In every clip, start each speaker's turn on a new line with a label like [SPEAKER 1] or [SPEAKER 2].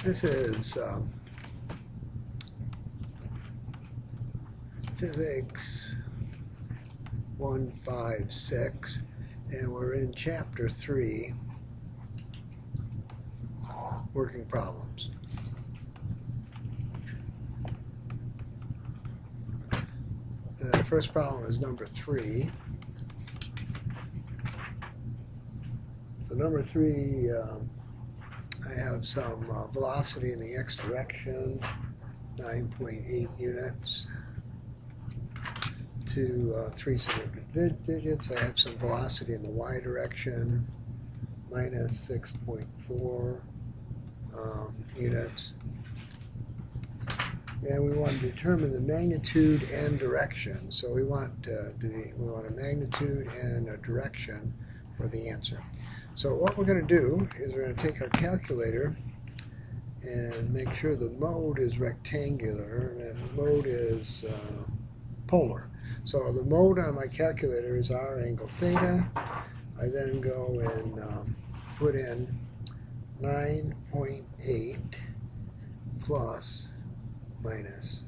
[SPEAKER 1] This is Physics 156, and we're in Chapter 3, Working Problems. The first problem is number 3. So number 3, I have some velocity in the x direction, 9.8 units to 3 significant digits. I have some velocity in the y direction, minus 6.4 units. And we want to determine the magnitude and direction. So we want a magnitude and a direction for the answer. So what we're going to do is we're going to take our calculator and make sure the mode is rectangular and the mode is polar. So the mode on my calculator is r angle theta. I then go and put in 9.8 plus minus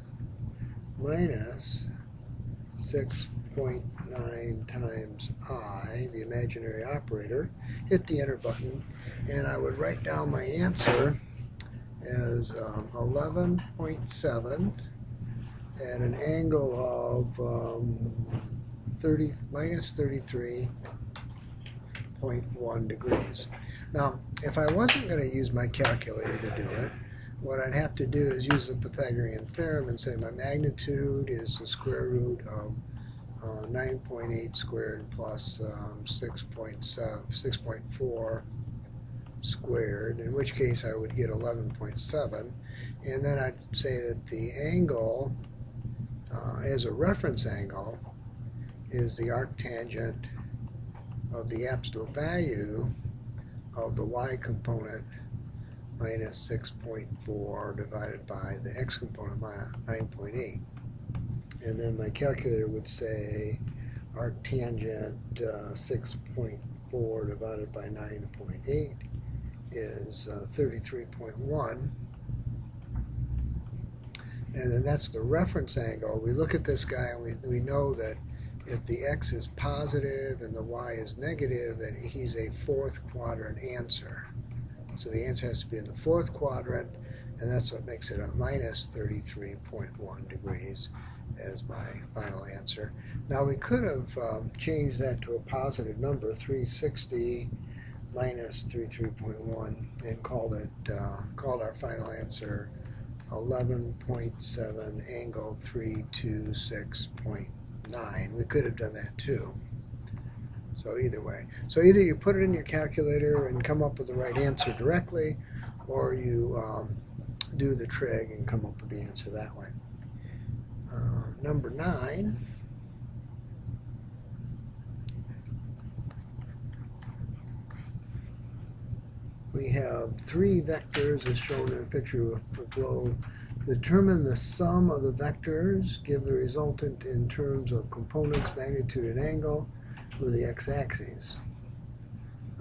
[SPEAKER 1] 6.9 times I, the imaginary operator, hit the enter button, and I would write down my answer as 11.7 at an angle of minus 33.1 degrees. Now, if I wasn't going to use my calculator to do it, what I'd have to do is use the Pythagorean theorem and say my magnitude is the square root of 9.8 squared plus 6.4 squared, in which case I would get 11.7, and then I'd say that the angle as a reference angle is the arctangent of the absolute value of the y component minus 6.4 divided by the x component, 9.8. And then my calculator would say arctangent 6.4 divided by 9.8 is 33.1. And then that's the reference angle. We look at this guy and we know that if the x is positive and the y is negative, then he's a fourth quadrant answer. So the answer has to be in the fourth quadrant, and that's what makes it a minus 33.1 degrees as my final answer. Now we could have changed that to a positive number, 360 minus 33.1, and called our final answer 11.7 angle 326.9. We could have done that too. So either way. So either you put it in your calculator and come up with the right answer directly, or you do the trig and come up with the answer that way. Number 9. We have 3 vectors as shown in a picture below. Determine the sum of the vectors. Give the resultant in terms of components, magnitude, and angle with the x-axis.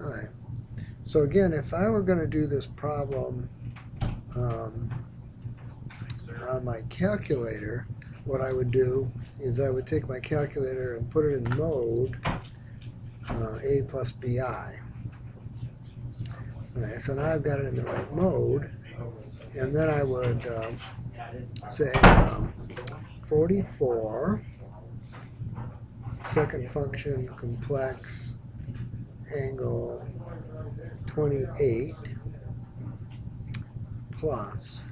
[SPEAKER 1] All right. So again, if I were going to do this problem on my calculator, what I would do is I would take my calculator and put it in mode A plus BI. All right, so now I've got it in the right mode, and then I would say 44 second function complex angle 28 plus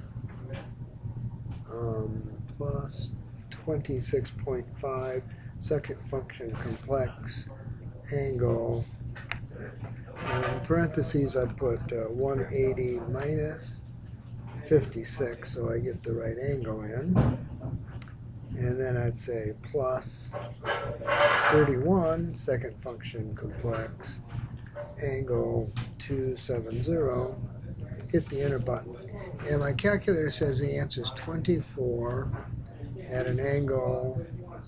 [SPEAKER 1] 26.5 second function complex angle, and in parentheses I put 180 minus 56, so I get the right angle in. And then I'd say plus 31 second function complex angle 270, hit the enter button, and my calculator says the answer is 24 at an angle,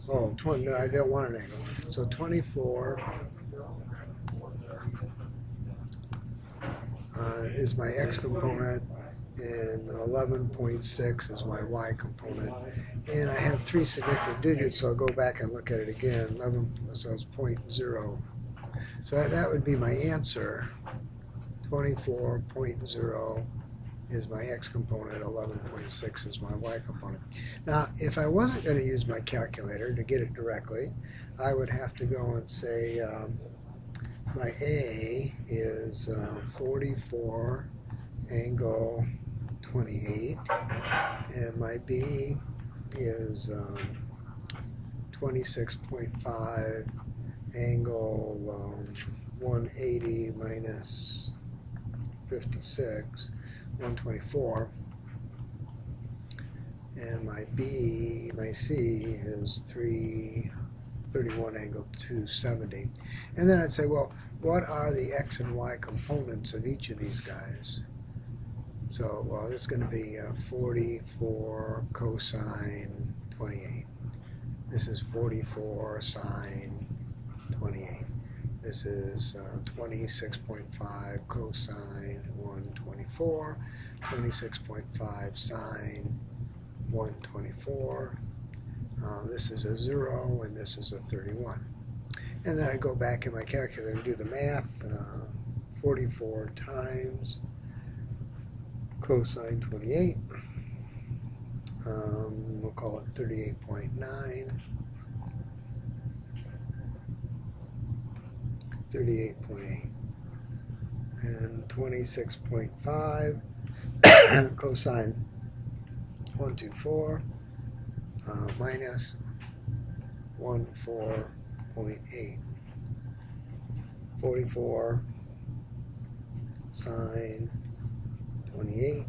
[SPEAKER 1] no, I don't want an angle, so 24 is my x component, and 11.6 is my y component. And I have three significant digits, so I'll go back and look at it again. 11, so it's 0.0. So that would be my answer. 24.0 is my x component, 11.6 is my y component. Now, if I wasn't going to use my calculator to get it directly, I would have to go and say my A is 44 angle 28, and my B is 26.5 angle 180 minus 56, 124, and my C is 331 angle 270. And then I'd say, well, what are the x and y components of each of these guys? So, well, this is going to be 44 cosine 28. This is 44 sine 28. This is 26.5 cosine 124, 26.5 sine 124. This is a 0, and this is a 31. And then I go back in my calculator and do the math. 44 times cosine 28. We'll call it 38.9. 38.8. And 26.5 cosine 124 minus 14.8. 44 sine 28,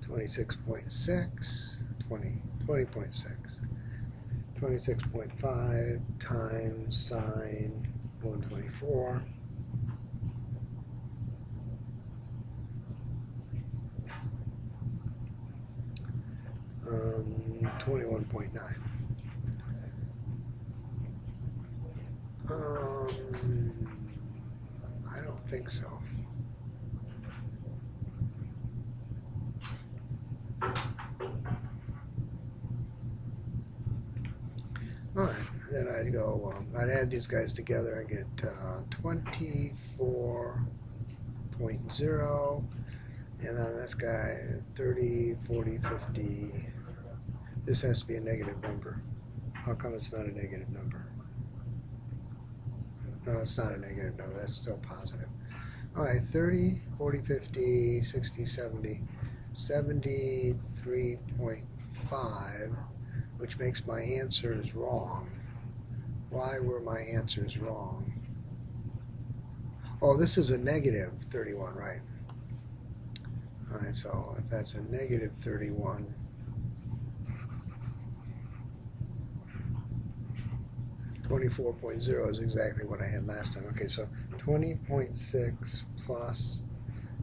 [SPEAKER 1] 26.6, 20.6, 26.5 times sine 124, um, 21.9. I don't think so. Alright, then I'd go, I'd add these guys together and get 24.0, and then this guy 30, 40, 50. This has to be a negative number. How come it's not a negative number? No, it's not a negative number. That's still positive. Alright, 30, 40, 50, 60, 70, 73.5, which makes my answers wrong. Why were my answers wrong? Oh, this is a negative 31, right? Alright, so if that's a negative 31, .0 is exactly what I had last time. Okay, so 20.6 plus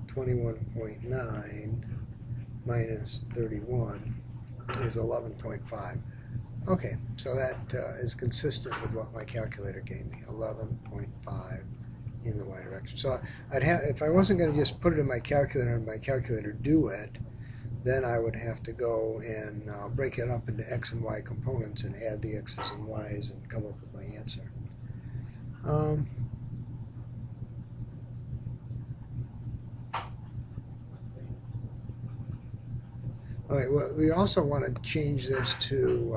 [SPEAKER 1] 21.9 minus 31 is 11.5. Okay, so that is consistent with what my calculator gave me, 11.5 in the y direction. So I'd have, if I wasn't going to just put it in my calculator and my calculator do it, then I would have to go and break it up into x and y components and add the x's and y's and come up with my answer. Okay, well, we also want to change this to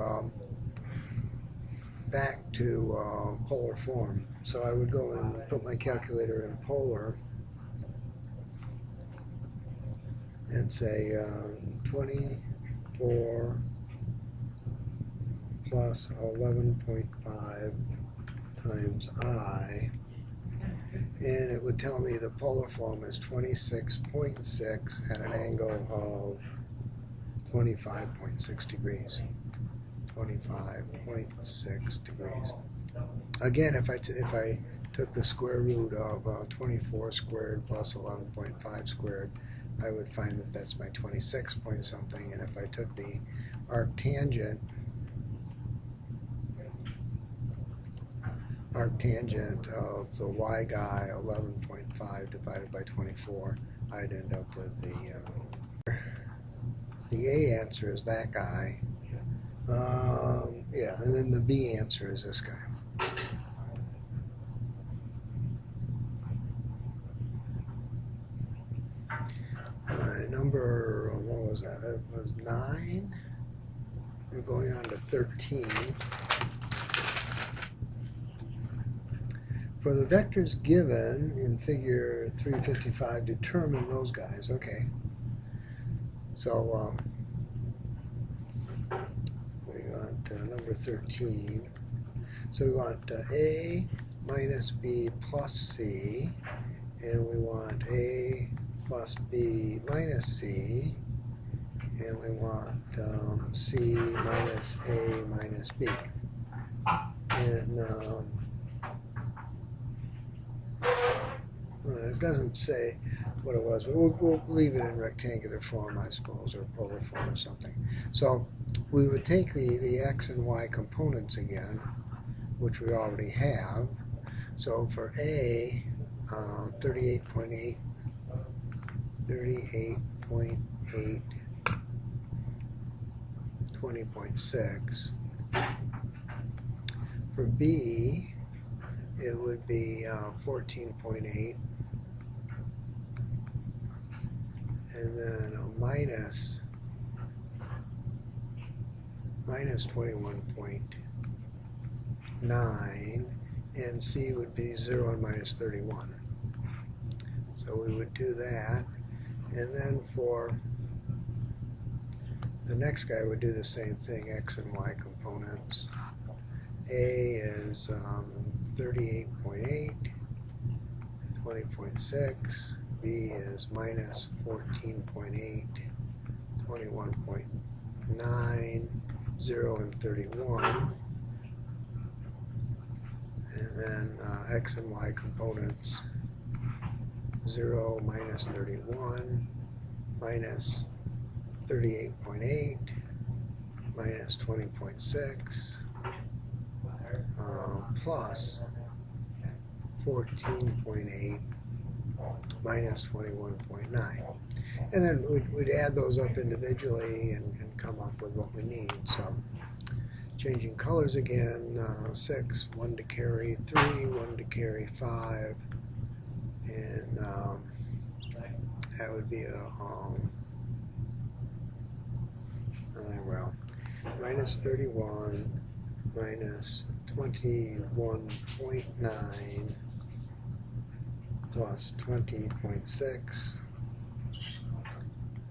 [SPEAKER 1] back to polar form. So I would go and put my calculator in polar and say 24 plus 11.5 times I, and it would tell me the polar form is 26.6 at an angle of 25.6 degrees. 25.6 degrees. Again, if I took the square root of 24 squared plus 11.5 squared, I would find that that's my 26 point something, and if I took the arctangent arctangent of the y guy 11.5 divided by 24, I'd end up with the A answer is that guy. Yeah, and then the B answer is this guy. Number, what was that? It was 9. We're going on to 13. For the vectors given in figure 355, determine those guys. Okay. So we got number 13. So we want A minus B plus C, and we want A plus B minus C, and we want C minus A minus B. And it doesn't say what it was, but we'll leave it in rectangular form, I suppose, or polar form or something. So we would take the x and y components again, which we already have. So for A, 38.8, 20.6. For B, it would be 14.8, and then a minus 21.9, and C would be 0 and minus 31. So we would do that, and then for the next guy would do the same thing, x and y components. A is 38.8, 20.6, B is minus 14.8, 21.9, 0 and 31, and then x and y components, 0 minus 31, minus 38.8, minus 20.6, plus 14.8 minus 21.9. And then we'd add those up individually and come up with what we need. So changing colors again, 6, 1 to carry 3, 1 to carry 5, and that would be a, well, minus 31 minus 21.9 plus 20.6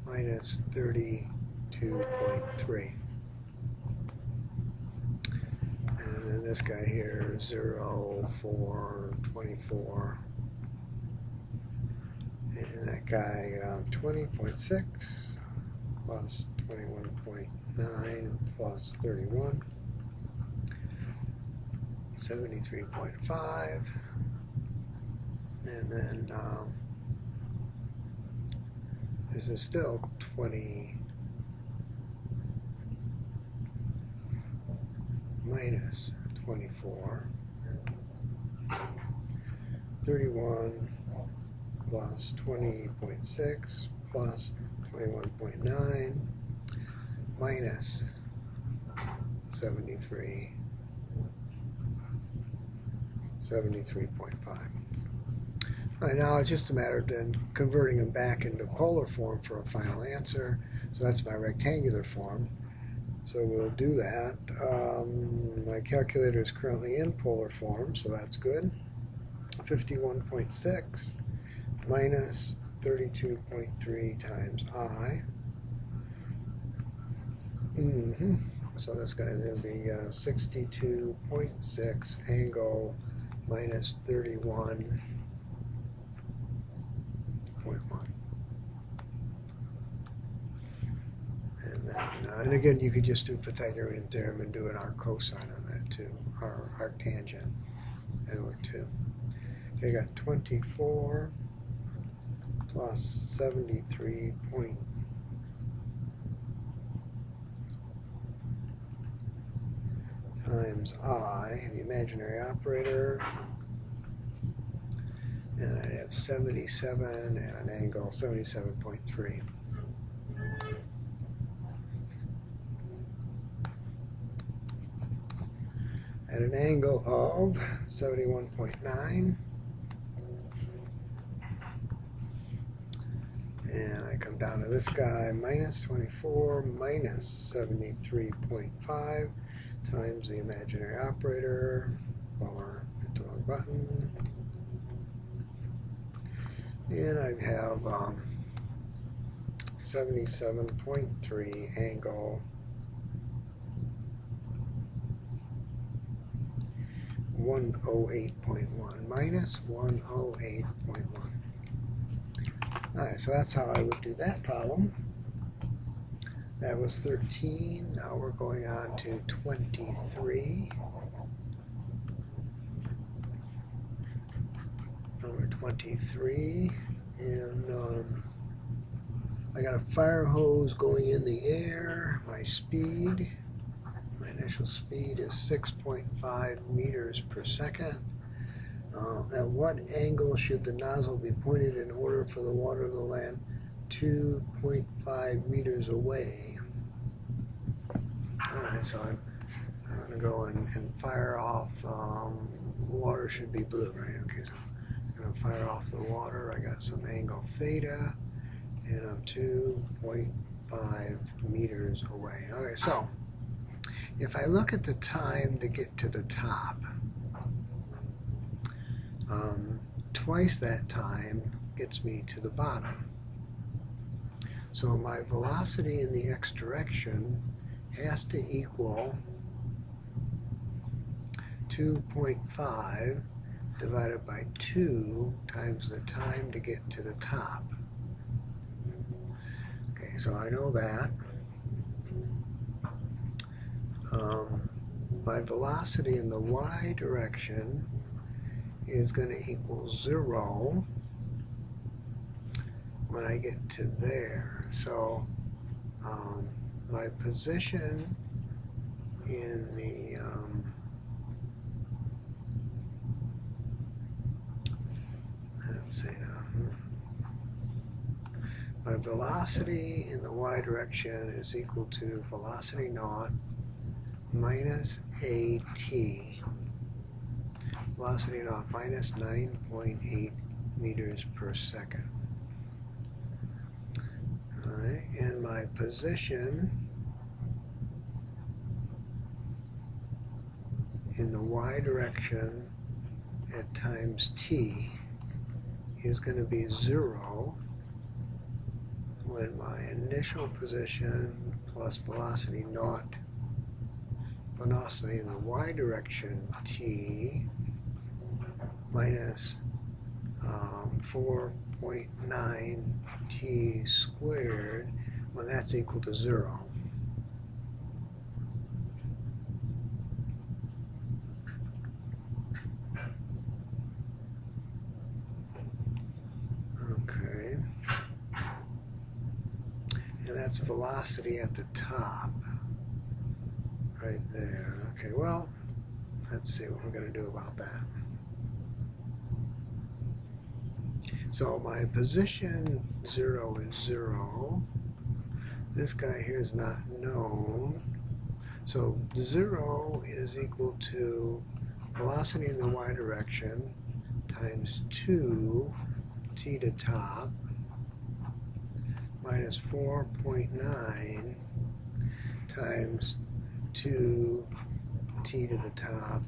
[SPEAKER 1] minus 32.3. And then this guy here, 0, 4, 24. And that guy, 20.6 plus 21.9 plus 31. 73.5, and then this is still 20 minus 24, 31 plus 20.6 plus 21.9 minus 73.5. All right, now it's just a matter of then converting them back into polar form for a final answer. So that's my rectangular form. So we'll do that. My calculator is currently in polar form, so that's good. 51.6 minus 32.3 times I. So this guy's going to be 62.6 angle minus 31.1. And then, and again, you could just do Pythagorean theorem and do an arc cosine on that too, or arctangent. That would too. Okay, I got 24 plus 73 times I, the imaginary operator, and I'd have 77 and an angle 77.3. At an angle of 71.9, and I come down to this guy, minus 24 minus 73.5 times the imaginary operator. Bummer, hit the wrong button. And I have 77.3 angle 108.1 minus 108.1. Alright, so that's how I would do that problem. That was 13. Now we're going on to 23. Number 23. And I got a fire hose going in the air. My speed, my initial speed is 6.5 meters per second. At what angle should the nozzle be pointed in order for the water to land 2.5 meters away? Alright, so I'm going to go and fire off, water should be blue, right? Okay, so I'm going to fire off the water. I got some angle theta, and I'm 2.5 meters away. Okay, so if I look at the time to get to the top, twice that time gets me to the bottom. So my velocity in the x direction has to equal 2.5 divided by 2 times the time to get to the top. Okay, so I know that. My velocity in the y direction is going to equal 0 when I get to there. So my position in the let's see my velocity in the y direction is equal to velocity naught minus AT. Velocity naught minus 9.8 meters per second. Alright, and my position in the y direction at times t is going to be 0 when my initial position plus velocity naught, velocity in the y direction t, minus 4.9 t squared, when that's equal to 0. Okay. And that's velocity at the top, right there. Okay, well, let's see what we're going to do about that. So my position 0 is 0. This guy here is not known. So 0 is equal to velocity in the y direction times 2 t to top minus 4.9 times 2 t to the top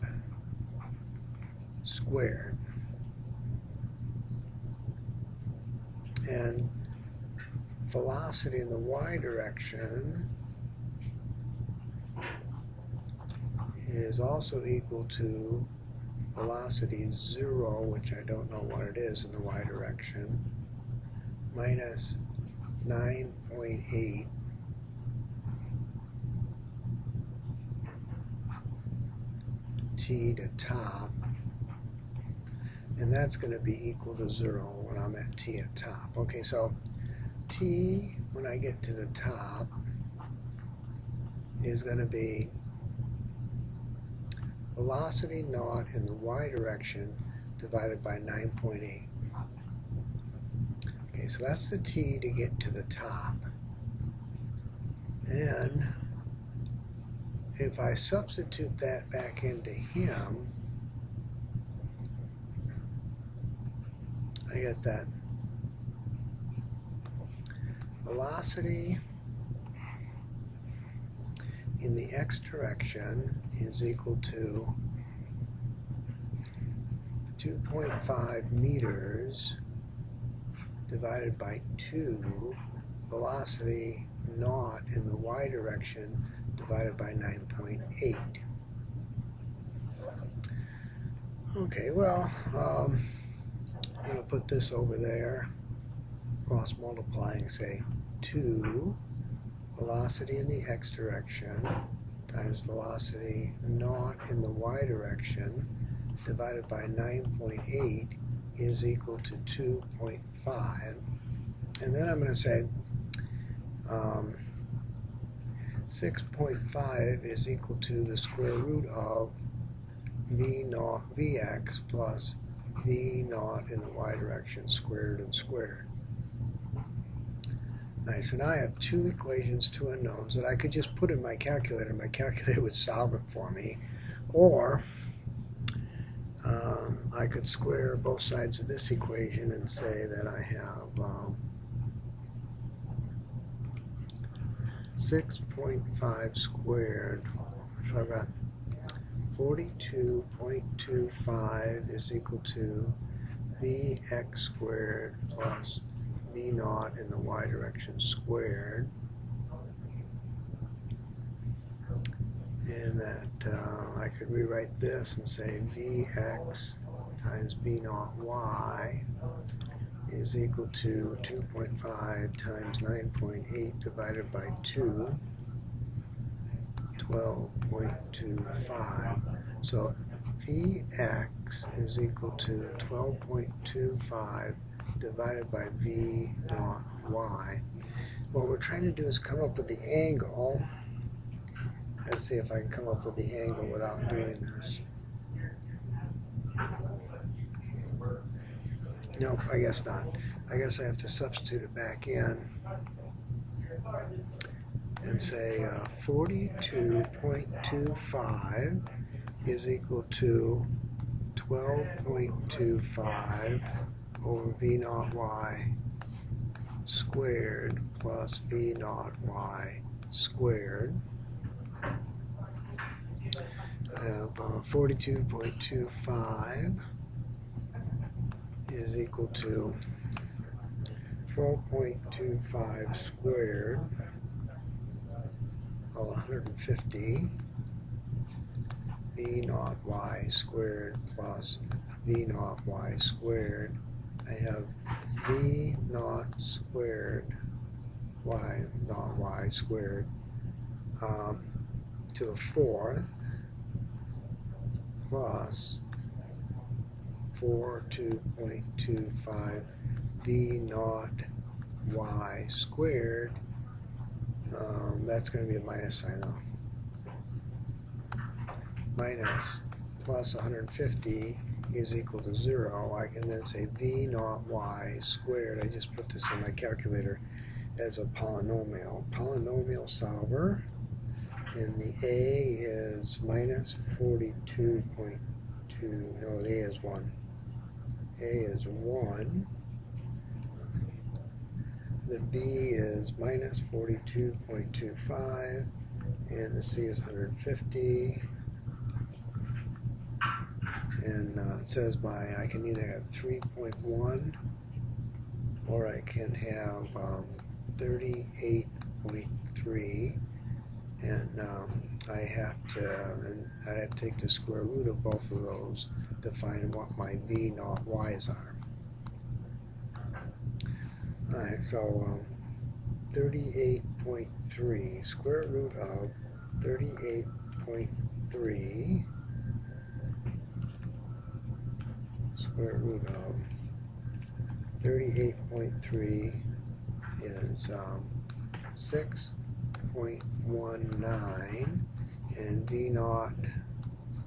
[SPEAKER 1] squared. And velocity in the y direction is also equal to velocity 0, which I don't know what it is in the y direction, minus 9.8 t to top, and that's going to be equal to 0 when I'm at t at top. Okay, so t when I get to the top is going to be velocity naught in the y direction divided by 9.8. Okay, so that's the t to get to the top. And if I substitute that back into him, I get that velocity in the x direction is equal to 2.5 meters divided by 2 velocity naught in the y direction divided by 9.8. Okay, well, I'm going to put this over there, cross multiplying, say 2 velocity in the x direction times velocity naught in the y direction divided by 9.8 is equal to 2.5. And then I'm going to say 6.5 is equal to the square root of v naught vx plus v naught in the y direction squared and squared. Nice, and I have two equations, two unknowns that I could just put in my calculator. My calculator would solve it for me. Or I could square both sides of this equation and say that I have 6.5 squared. So I've got 42.25 is equal to vx squared plus v naught in the y direction squared. And that I could rewrite this and say vx times v naught y is equal to 2.5 times 9.8 divided by 2, 12.25. So vx is equal to 12.25 divided by v naught y. What we're trying to do is come up with the angle. Let's see if I can come up with the angle without doing this. Nope, I guess not. I guess I have to substitute it back in and say 42.25 is equal to 12.25 over v naught y squared plus v naught y squared. I have 42.25 is equal to 12.25 squared, well, 150, v naught y squared plus v naught y squared. I have v naught squared, y naught y squared to the fourth plus 42.25 v naught y squared. That's going to be a minus sign though. Minus plus 150 is equal to 0. I can then say v naught y squared. I just put this in my calculator as a polynomial. Polynomial solver. And the a is minus 42.2. No, the a is 1. A is 1. The b is minus 42.25. And the c is 150. And it says I can either have 3.1 or I can have 38.3. And I'd have to take the square root of both of those to find what my v naught y's are. Alright, so 38.3, square root of 38.3, square root of 38.3 is 6.19, and v naught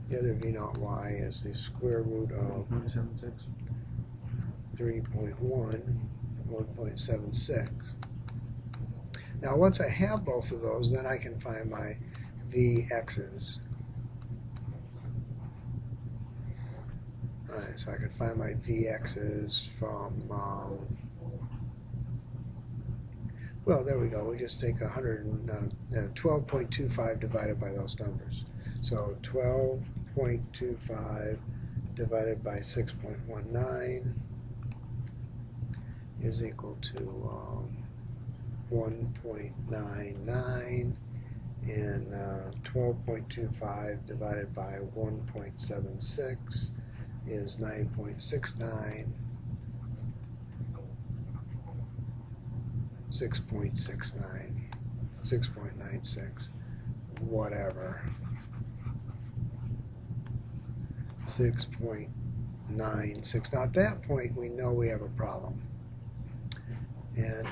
[SPEAKER 1] The other v naught y is the square root of
[SPEAKER 2] 1.76.
[SPEAKER 1] 1.76. Now once I have both of those, then I can find my vx's. Alright, so I can find my vx's from, well, there we go. We just take 12.25 divided by those numbers. So 12.25 divided by 6.19 is equal to 1.99, and 12.25 divided by 1.76 is 9.69, 6.69, 6.96, whatever. 6.96. Now at that point we know we have a problem, and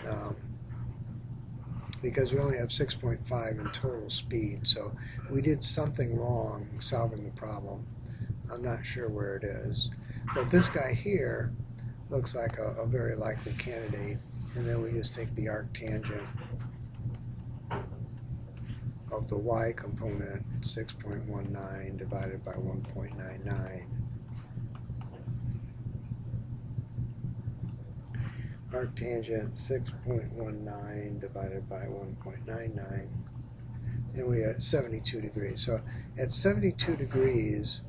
[SPEAKER 1] because we only have 6.5 in total speed, so we did something wrong solving the problem. I'm not sure where it is, but this guy here looks like a very likely candidate, and then we just take the arctangent of the y component, 6.19 divided by 1.99. Arctangent 6.19 divided by 1.99, and we are 72 degrees. So at 72 degrees,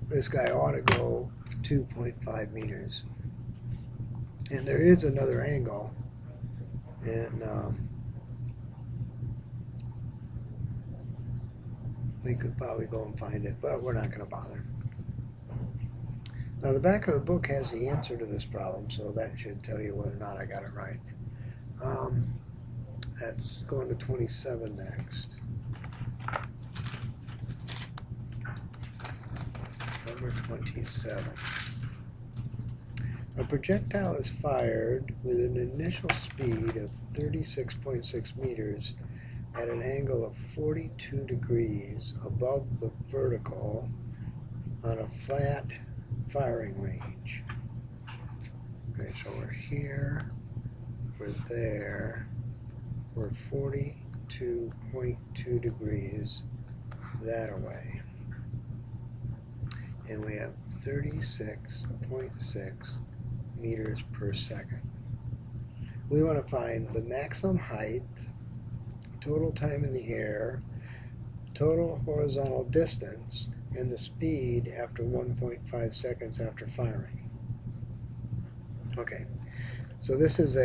[SPEAKER 1] this guy ought to go 2.5 meters. And there is another angle, and we could probably go and find it, but we're not going to bother. Now the back of the book has the answer to this problem, so that should tell you whether or not I got it right. That's going to 27 next. Number 27. A projectile is fired with an initial speed of 36.6 meters at an angle of 42 degrees above the vertical on a flat firing range. Okay, so we're here, we're there, we're 42.2 degrees that away, and we have 36.6 meters per second. We want to find the maximum height, total time in the air, total horizontal distance, and the speed after 1.5 seconds after firing. Okay, so this is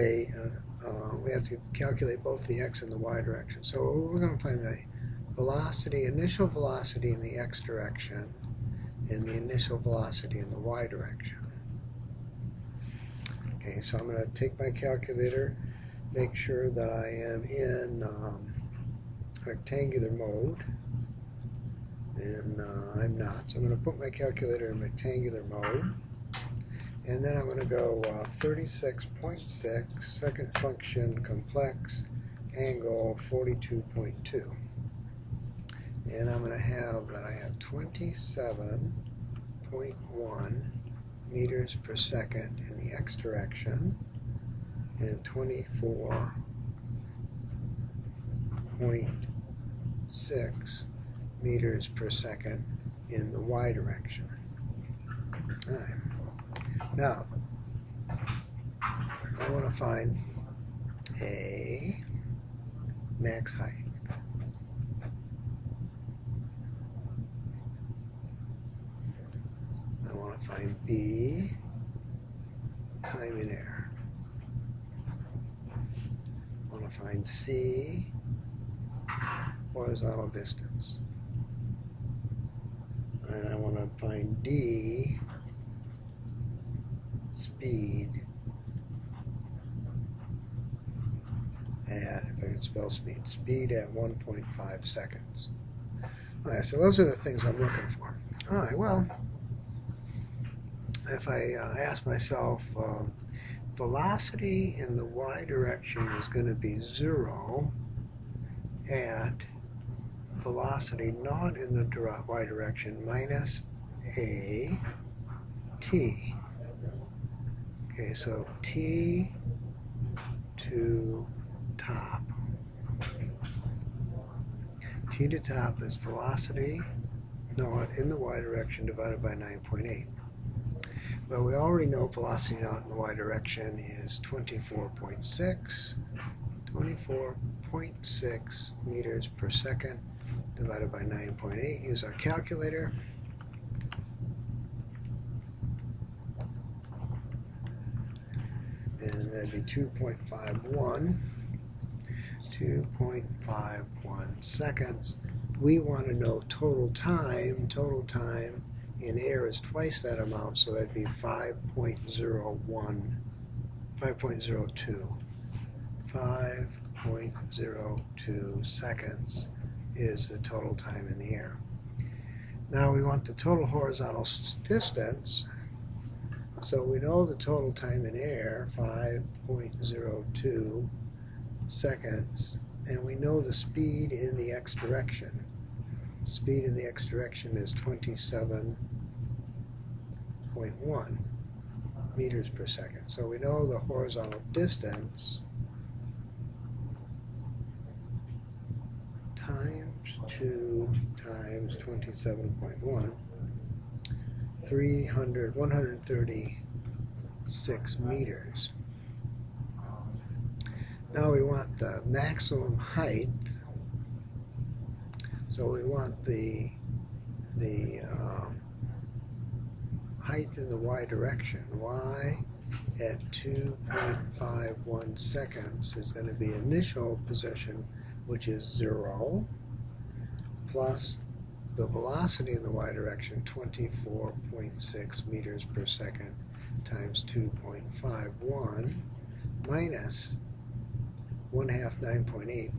[SPEAKER 1] we have to calculate both the x and the y direction. So we're going to find the velocity, initial velocity in the x direction, and the initial velocity in the y direction. Okay, so I'm going to take my calculator, make sure that I am in rectangular mode, and I'm not. So I'm going to put my calculator in rectangular mode, and then I'm going to go 36.6, second function complex, angle 42.2. And I'm going to have that I have 27.1 meters per second in the x direction and 24.6 meters per second in the y direction. All right. Now, I want to find a max height. I want to find B, time in air. I want to find C, horizontal distance. And I want to find D, speed at, if I can spell speed, speed at 1.5 seconds. All right, so those are the things I'm looking for. All right, well, if I ask myself, velocity in the y direction is going to be 0 at velocity not in the y direction minus a t. Okay, so t to top. T to top is velocity not in the y direction divided by 9.8. Well, we already know velocity not in the y direction is 24.6 meters per second divided by 9.8. Use our calculator. And that'd be 2.51 seconds. We want to know total time. Total time in air is twice that amount, so that'd be 5.02. 5.02 seconds is the total time in the air. Now we want the total horizontal distance. So we know the total time in air, 5.02 seconds, and we know the speed in the x direction. Speed in the x direction is 27.1 meters per second. So we know the horizontal distance times 2 times 27.1, 136 meters. Now we want the maximum height. So we want the height in the y direction. Y at 2.51 seconds is going to be initial position, which is 0, plus the velocity in the y direction, 24.6 meters per second times 2.51, minus 1/2 9.8,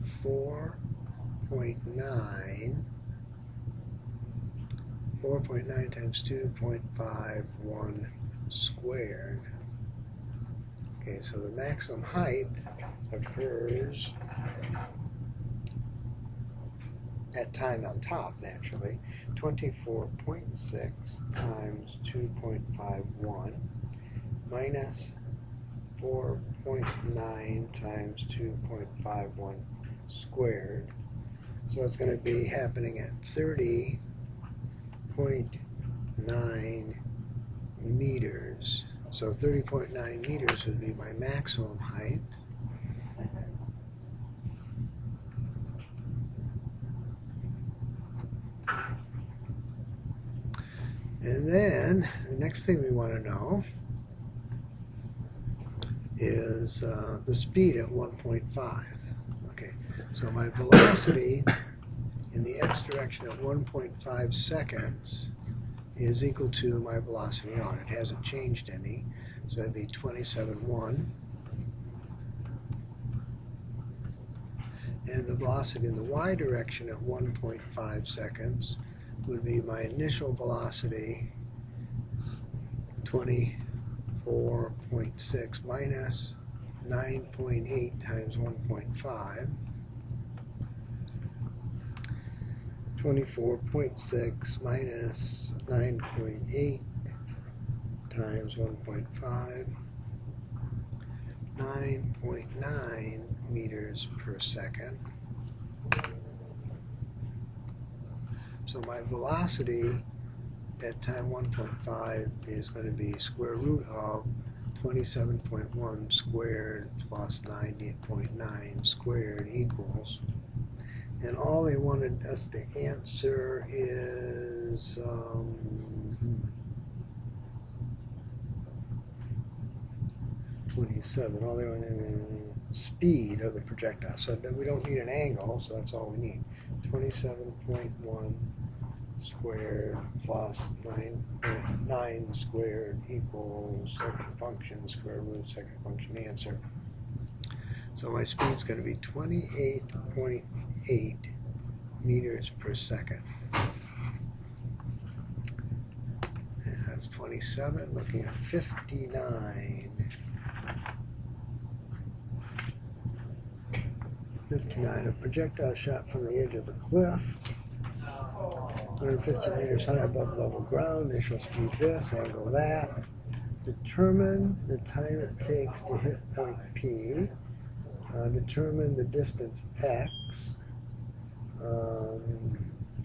[SPEAKER 1] 4.9 times 2.51 squared. Okay, so the maximum height occurs at time on top, naturally. 24.6 times 2.51 minus 4.9 times 2.51 squared. So it's going to be happening at 30.9 meters. So 30.9 meters would be my maximum height. And then the next thing we want to know is the speed at 1.5. Okay, so my velocity in the x direction at 1.5 seconds is equal to my velocity on. It hasn't changed any, so that'd be 27.1. And the velocity in the y direction at 1.5 seconds would be my initial velocity, 24.6 minus 9.8 times 1.5. 24.6 minus 9.8 times 1.5, 9.9 meters per second. So my velocity at time 1.5 is going to be square root of 27.1 squared plus 90.9 squared equals. And all they wanted us to answer is 27. All they wanted is speed of the projectile. So we don't need an angle, so that's all we need. 27.1 squared plus 9.9 squared equals second function square root second function answer. So my speed is going to be 28.8 meters per second. And that's 27, looking at 59. 59, a projectile shot from the edge of the cliff. 150 meters high above level ground. Initial speed this, angle that. Determine the time it takes to hit point P. Determine the distance x.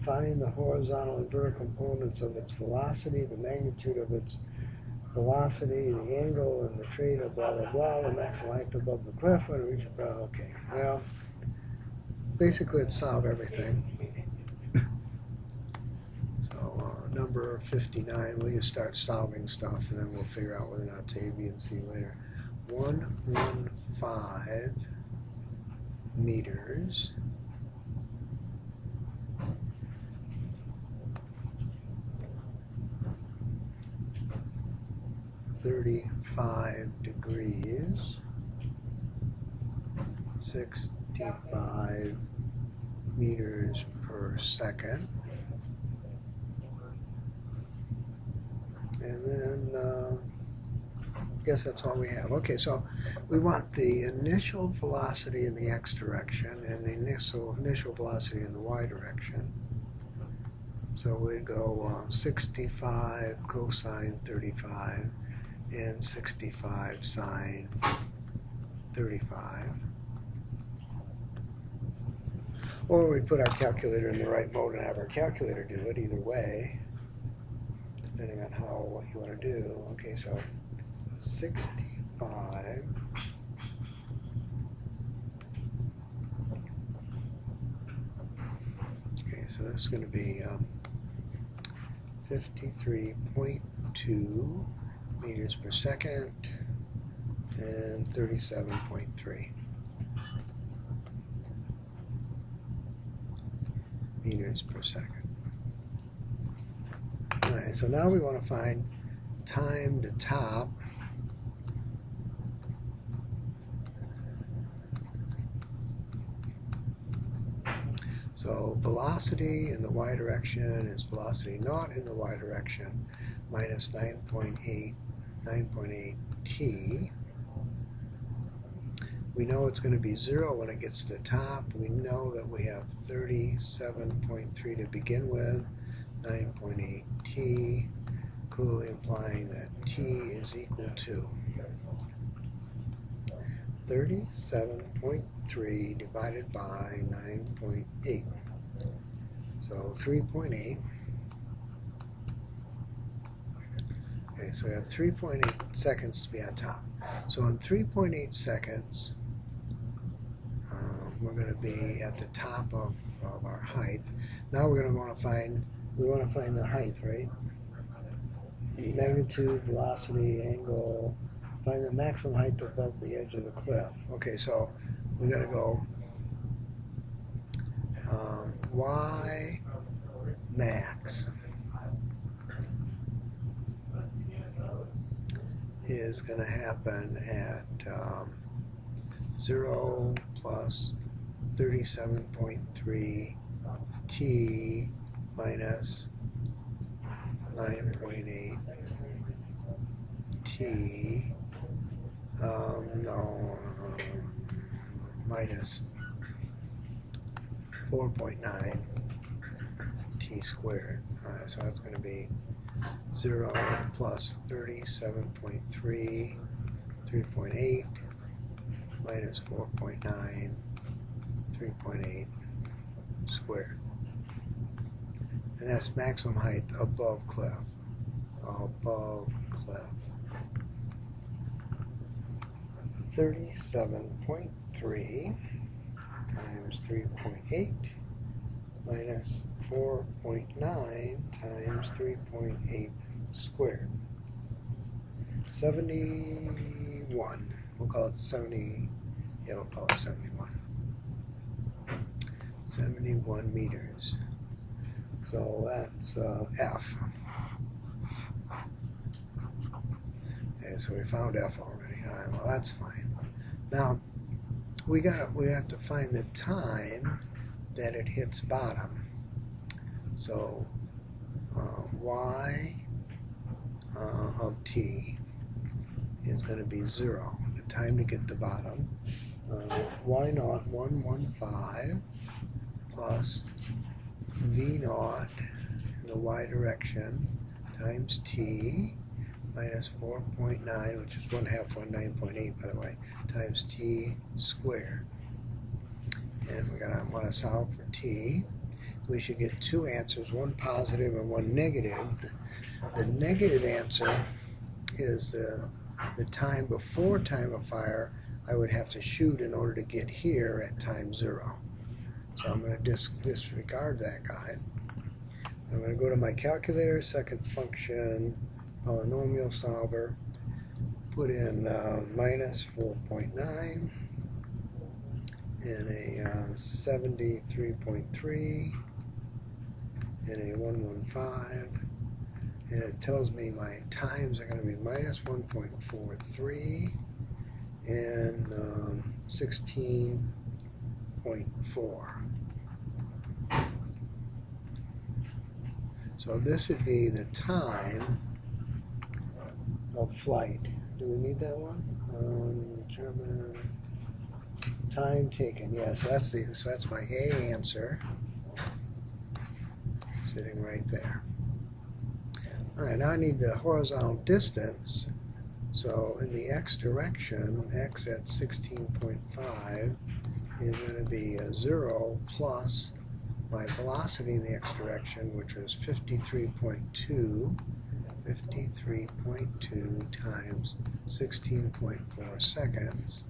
[SPEAKER 1] Find the horizontal and vertical components of its velocity, the magnitude of its velocity, the angle, and the rate of blah, blah, blah, the maximum height above the cliff. Okay, well, basically it's solve everything. So number 59, we'll just start solving stuff, and then we'll figure out whether or not it's A, B, and C later. 115 meters. 35 degrees, 65 meters per second, and then I guess that's all we have. Okay, so we want the initial velocity in the x direction and the initial velocity in the y direction. So we'd go 65 cosine 35 and 65 sine 35. Or we'd put our calculator in the right mode and have our calculator do it, either way, depending on what you want to do. Okay, so 65 so this is going to be 53.2 meters per second and 37.3 meters per second. Alright, so now we want to find time to top. So velocity in the y direction is velocity naught in the y direction minus 9.8 t. We know it's going to be 0 when it gets to the top. We know that we have 37.3 to begin with, 9.8 t, clearly implying that t is equal to 37.3 divided by 9.8. So 3.8. Okay, so we have 3.8 seconds to be on top. So in 3.8 seconds, we're going to be at the top of our height. Now we're going to want to find the height, right? Magnitude, velocity, angle. Find the maximum height above the edge of the cliff. Okay, so we're going to go y max is going to happen at 0 plus 37.3 t minus 9.8 t. Minus 4.9 t squared. So that's going to be 0 plus 37.3, 3.8 minus 4.9, 3.8 squared. And that's maximum height above cliff. Above cliff. 37.3 times 3.8 minus 4.9 times 3.8 squared. 71. We'll call it 70. Yeah, we'll call it 71. 71 meters. So that's F. Okay, so we found F already. All right, well, that's fine. Now we have to find the time that it hits bottom. So y of t is going to be 0. The time to get the bottom. Y naught 115 plus v naught in the y direction times t minus 4.9, which is 1/2 on 9.8, by the way, times t squared. And we're going to want to solve for t. We should get two answers, one positive and one negative. The negative answer is the time before time of fire I would have to shoot in order to get here at time 0. So I'm going to disregard that guy. I'm going to go to my calculator, second function, polynomial solver, put in minus 4.9 and a 73.3 and a 115, and it tells me my times are going to be minus 1.43 and 16.4. So this would be the time of flight. Do we need that one? Determine time taken. Yes, so that's my A answer, sitting right there. All right, now I need the horizontal distance. So in the x direction, x at 16.5 is going to be 0 plus my velocity in the x direction, which was 53.2 times 16.4 seconds.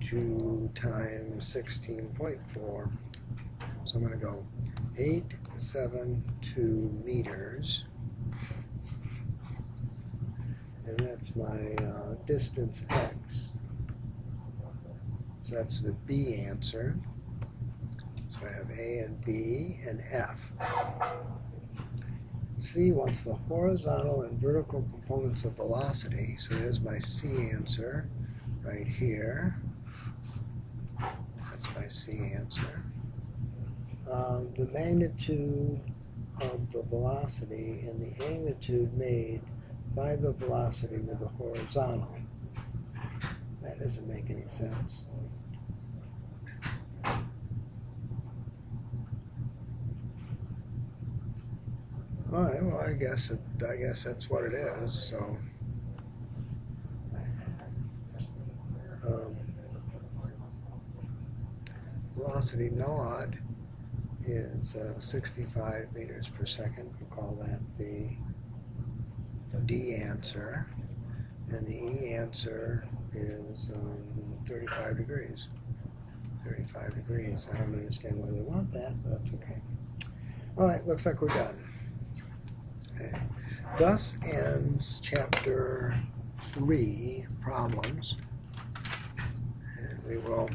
[SPEAKER 1] .2 times 16.4. So I'm going to go 872 meters. And that's my distance x. So that's the B answer. So I have A and B and F. C wants the horizontal and vertical components of velocity. So there's my C answer right here. That's my C answer. The magnitude of the velocity and the magnitude made by the velocity with the horizontal. That doesn't make any sense. All right, well, I guess that's what it is. So, velocity naught is 65 meters per second. We'll call that the D answer, and the E answer is 35 degrees. 35 degrees. I don't understand why they want that, but that's okay. All right, looks like we're done. Okay. Thus ends Chapter 3, Problems, and we will